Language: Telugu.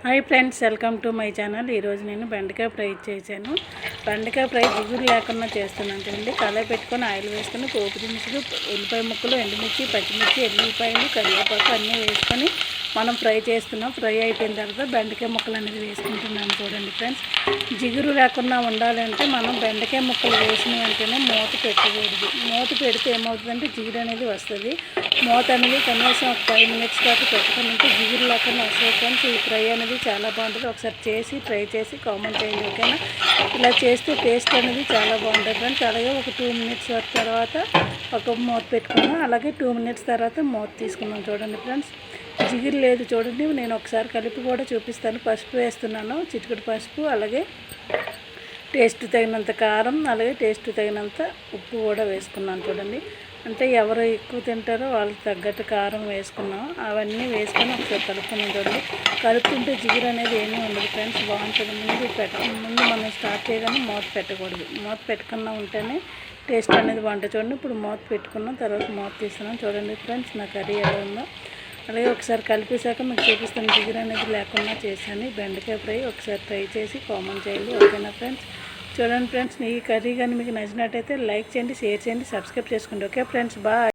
Hi friends, welcome to my channel. ఈరోజు నేను బెండకాయ ఫ్రై చేశాను. బెండకాయ ఫ్రై జిగురు లేకుండా చేస్తున్నాను చూడండి. కళాయి పెట్టుకొని ఆయిల్ వేసుకొని పోపు దినుసులు, ఉల్లిపాయ ముక్కలు, ఎండుమిర్చి, పచ్చిమిర్చి, ఎల్లిపాయలు, కరివేపాకు అన్నీ వేసుకొని మనం ఫ్రై చేస్తున్నాం. ఫ్రై అయిపోయిన తర్వాత బెండకాయ ముక్కలు అనేది వేసుకుంటున్నాను చూడండి ఫ్రెండ్స్. జిగురు లేకుండా ఉండాలంటే మనం బెండకాయ ముక్కలు వేసిన వెంటనే మూత పెట్టకూడదు. మూత పెడితే ఏమవుతుందంటే జిగురు అనేది వస్తుంది. మూత అనేది కనీసం ఒక 5 మినిట్స్ దాకా పెట్టుకుని ఉంటే జిగురు లేకుండా వస్తుంది ఫ్రెండ్స్. ఈ ఫ్రై అనేది చాలా బాగుంటుంది. ఒకసారి చేసి ట్రై చేసి కామెంట్ చేయండి, ఓకేనా? ఇలా చేస్తే టేస్ట్ అనేది చాలా బాగుంటుంది ఫ్రెండ్స్. అలాగే ఒక 2 మినిట్స్ తర్వాత ఒక మూత పెట్టుకున్నాం. అలాగే 2 మినిట్స్ తర్వాత మూత తీసుకున్నాం చూడండి ఫ్రెండ్స్. జిగురు లేదు చూడండి. నేను ఒకసారి కలిపి కూడా చూపిస్తాను. పసుపు వేస్తున్నాను, చిటికెడు పసుపు, అలాగే టేస్ట్ తగినంత కారం, అలాగే టేస్ట్ తగినంత ఉప్పు కూడా వేసుకున్నాను చూడండి. అంటే ఎవరు ఎక్కువ తింటారో వాళ్ళకి తగ్గట్టు కారం వేసుకున్నాం. అవన్నీ వేసుకొని ఒకసారి కలుపుకున్నాం చూడండి. కలుపుతుంటే జిగురు అనేది ఏమీ ఉండదు ఫ్రెండ్స్, బాగుంటుంది. ముందు మనం స్టార్ట్ చేయగానే మూత పెట్టకూడదు. మూత పెట్టుకున్నా ఉంటేనే టేస్ట్ అనేది బాగుంటుంది చూడండి. ఇప్పుడు మూత పెట్టుకున్నాం, తర్వాత మూత తీస్తున్నాం చూడండి ఫ్రెండ్స్. నా కర్రీ ఎలా ఉందో అలాగే ఒకసారి కలిపేశాక మీకు చూపిస్తాను. జిగురు అనేది లేకుండా చేశాను బెండకాయ ఫ్రై. ఒకసారి ట్రై చేసి కామెంట్ చేయండి, ఓకేనా ఫ్రెండ్స్? చూడండి ఫ్రెండ్స్, ఈ కర్రీ కానీ మీకు నచ్చినట్టయితే లైక్ చేయండి, షేర్ చేయండి, సబ్స్క్రైబ్ చేసుకోండి, ఓకే ఫ్రెండ్స్? బాయ్.